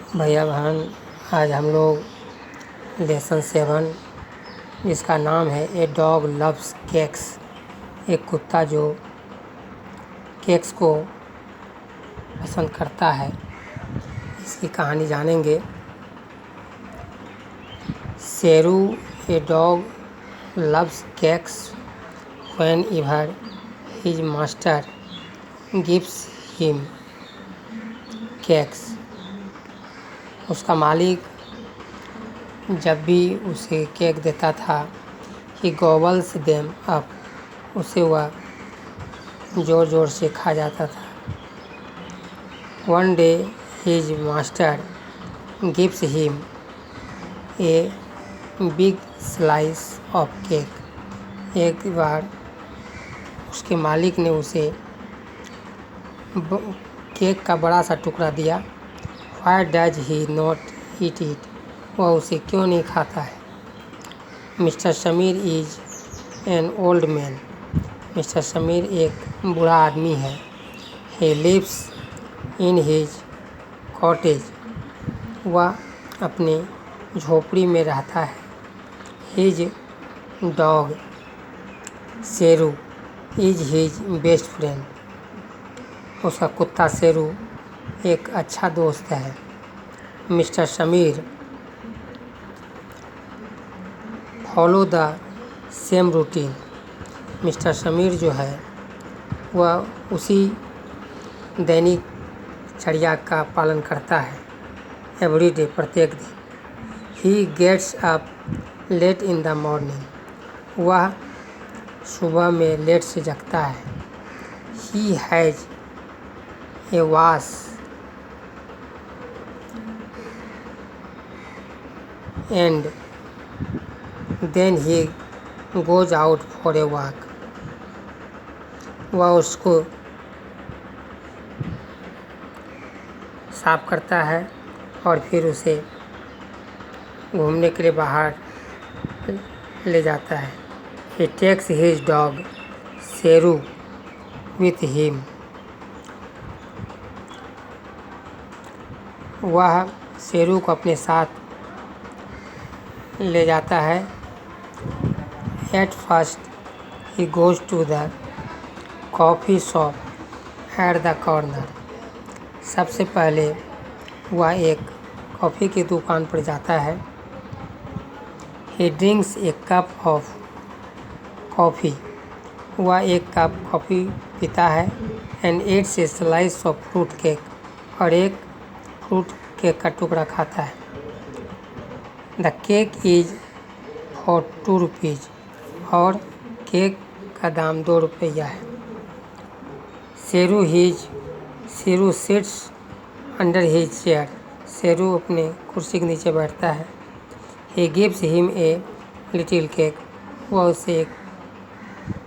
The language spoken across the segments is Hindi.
भैया बहन, आज हम लोग लेसन 7 जिसका नाम है ए डॉग लव्स केक्स, एक कुत्ता जो केक्स को पसंद करता है, इसकी कहानी जानेंगे। Sheru a dog loves cakes when ever his master gives him cakes. उसका मालिक जब भी उसे केक देता था, ही गॉबल्स देम अप, उसे वह ज़ोर ज़ोर से खा जाता था। One day his master gives him a big slice of cake. एक बार उसके मालिक ने उसे केक का बड़ा सा टुकड़ा दिया। Why does he not eat it, वह उसे क्यों नहीं खाता है। Mister Sameer is an old man, mister Sameer एक बूढ़ा आदमी है। He lives in his cottage, वह अपने झोपड़ी में रहता है। His dog Sheru is his best friend, उसका कुत्ता शेरू एक अच्छा दोस्त है। Mister Sameer follow the same routine, mister Sameer जो है वह उसी दैनिक चर्या का पालन करता है। एवरी डे, प्रत्येक दिन। He gets up late in the morning, वह सुबह में लेट से जगता है। He has a wash and then he goes out for a walk, वह उसको साफ करता है और फिर उसे घूमने के लिए बाहर ले जाता है। He takes his dog Sheru with him, वह शेरू को अपने साथ ले जाता है। At first he goes to the coffee shop at the corner, सबसे पहले वह एक कॉफ़ी की दुकान पर जाता है। He drinks a cup of coffee, वह एक कप कॉफ़ी पीता है। And eats a slice of fruit cake, और एक फ्रूट केक का टुकड़ा खाता है। The cake is for 2 rupees, और केक का दाम 2 रुपया है। Sheru sits under his chair, Sheru अपने कुर्सी के नीचे बैठता है। He gives him a little cake, वह उसे एक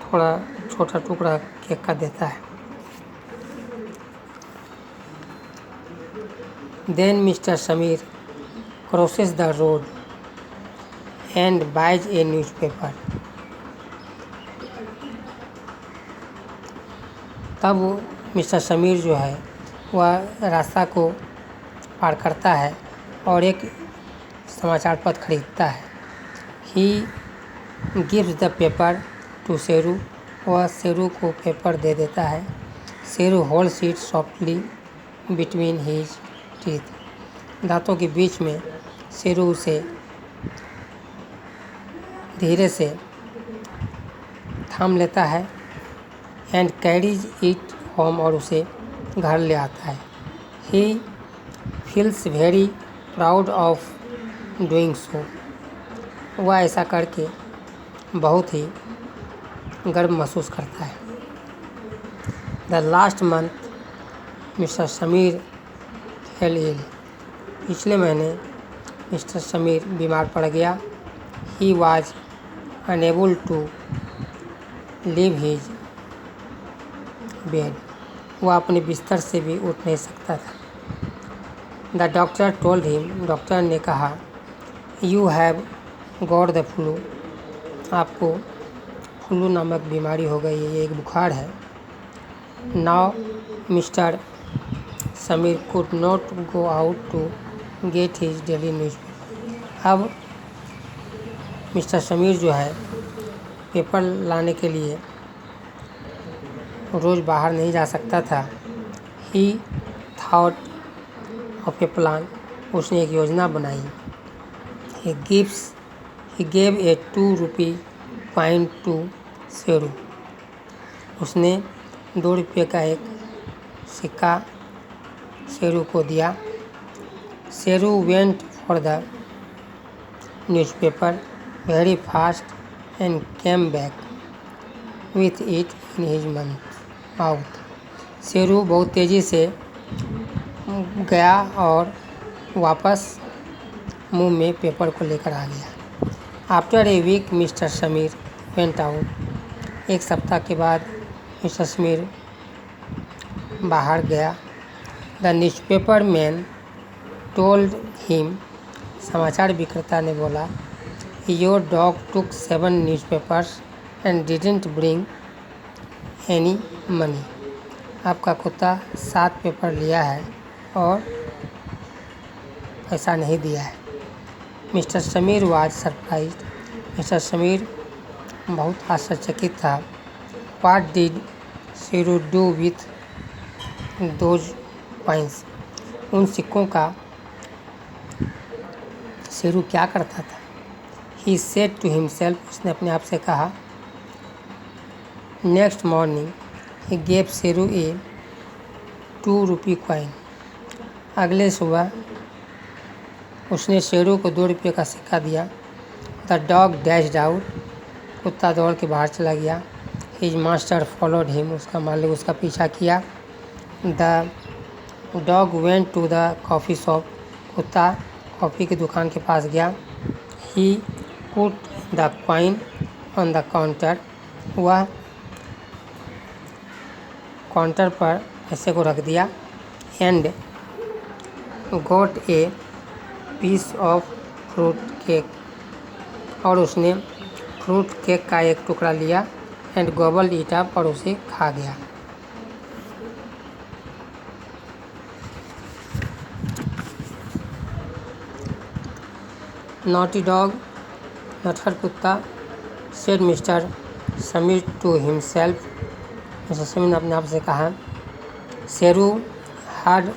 थोड़ा छोटा टुकड़ा केक का देता है। Then mister Sameer crosses the road and buys a newspaper, तब मिस्टर समीर जो है वह रास्ता को पार करता है और एक समाचार पत्र खरीदता है। He gives the paper two Sheru, वह शेरू को पेपर दे देता है। Sheru holds it softly between his teeth, दांतों के बीच में शेरू उसे धीरे से थाम लेता है। एंड कैरीज इट होम, और उसे घर ले आता है। He feels very proud of doing so, वह ऐसा करके बहुत ही गर्व महसूस करता है। The last month mister Sameer fell ill, पिछले महीने मिस्टर समीर बीमार पड़ गया। He was unable to leave his bed, वह अपने बिस्तर से भी उठ नहीं सकता था। The doctor told him, doctor ने कहा, you have got the flu, आपको फ्लू नामक बीमारी हो गई है, ये एक बुखार है। Now mister Sameer could not go out to get his daily newspaper. अब मिस्टर समीर जो है पेपर लाने के लिए रोज़ बाहर नहीं जा सकता था। He thought of a plan, उसने एक योजना बनाई। He gave a 2 rupee coin to Sheru, उसने 2 रुपये का एक सिक्का शेरू को दिया। Sheru went for the newspaper very fast and came back with it in his mouth. Sheru बहुत तेज़ी से गया और वापस मुंह में पेपर को लेकर आ गया। After a week mister Sameer went out, एक सप्ताह के बाद मिस्टर समीर बाहर गया। The newspaper man told him, समाचार विक्रेता ने बोला, your dog took 7 newspapers and didn't bring any money. आपका कुत्ता 7 पेपर लिया है और पैसा नहीं दिया है। Mister Sameer was surprised, mister Sameer बहुत आश्चर्यचकित था। What did Sheru do with those coins, उन सिक्कों का शेरू क्या करता था। ही सेड टू हिमसेल्फ, उसने अपने आप से कहा। Next morning he gave Sheru A 2 rupee coin, अगले सुबह उसने शेरू को 2 रुपये का सिक्का दिया। द डॉग डैश्ड आउट, कुत्ता दौड़ के बाहर चला गया। हिज मास्टर फॉलोड हिम, उसका मालिक उसका पीछा किया। The dog went to the coffee shop, कुत्ता कॉफ़ी की दुकान के पास गया। He put the coin on the counter, वह काउंटर पर पैसे को रख दिया। And got a piece of fruit cake, और उसने फ्रूट केक का एक टुकड़ा लिया। एंड गॉबल्ड इट अप, और उसे खा गया। नॉटी डॉग, नटखट कुत्ता, said mister Sameer to himself, mister Sameer ने अपने आप से कहा। Sheru heard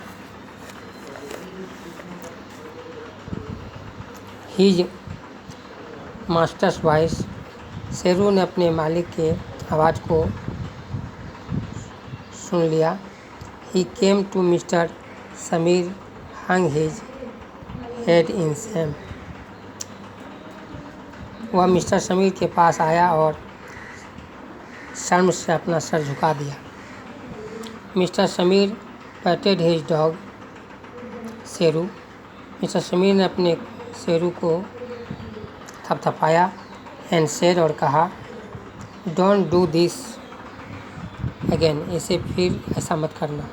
his master's voice, Sheru ने अपने मालिक के आवाज़ को सुन लिया। He came to mister Sameer hung his head in shame, वह मिस्टर समीर के पास आया और शर्म से अपना सर झुका दिया। Mister Sameer पैटेड his dog Sheru, mister Sameer ने अपने शेरू को थपथपाया। एंड सेड, और कहा, डोंट डू दिस अगेन, इसे फिर ऐसा मत करना।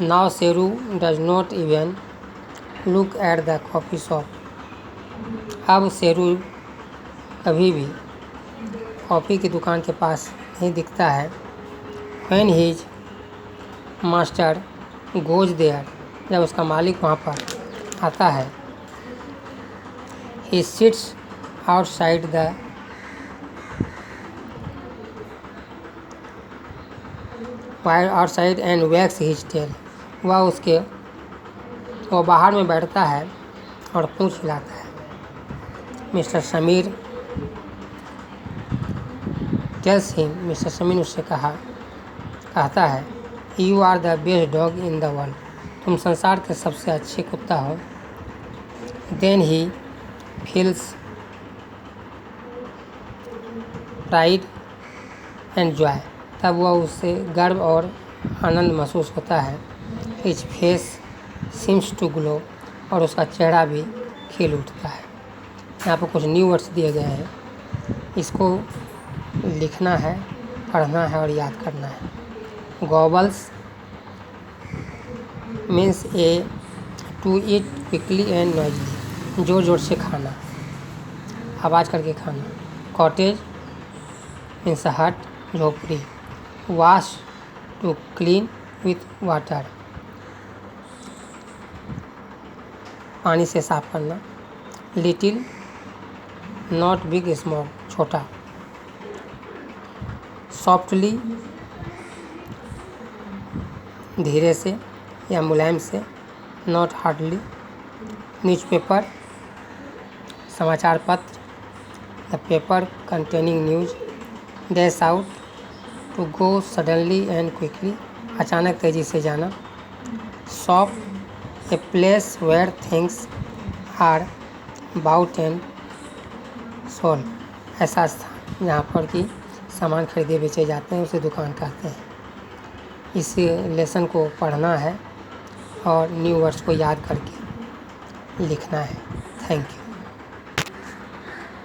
Now Sheru does not even look at the coffee shop, अब शेरू कभी भी कॉफ़ी की दुकान के पास नहीं दिखता है। When his master goes there, जब उसका मालिक वहाँ पर आता है। He sits outside the outside and wags his tail, वह बाहर में बैठता है और पूँछ हिलाता है। Mister Sameer tells him, mister Sameer उससे कहता है, you are the best dog in the world, तुम संसार के सबसे अच्छे कुत्ता हो। Then he feels pride and joy, तब वह उससे गर्व और आनंद महसूस होता है। His face seems to glow, और उसका चेहरा भी खिल उठता है। यहाँ पर कुछ न्यू वर्ड्स दिए गए हैं, इसको लिखना है, पढ़ना है और याद करना है। Gobbles means to eat quickly and noisily, जोर जोर से खाना, आवाज़ करके खाना। कॉटेज मीन्स हट, झोपड़ी। Wash to clean with water, पानी से साफ करना। लिटिल, नॉट बिग, स्मॉल, छोटा। सॉफ्टली, धीरे से या मुलायम से, नॉट हार्डली। न्यूज़पेपर, समाचार पत्र। The paper containing news. Dash out, to go suddenly and quickly, अचानक तेज़ी से जाना। Shop, a place where things are bought and sold, ऐसा स्थान जहाँ पर कि सामान खरीदे बेचे जाते हैं उसे दुकान कहते हैं। इस लेसन को पढ़ना है और न्यू वर्ड्स को याद करके लिखना है। Thank you.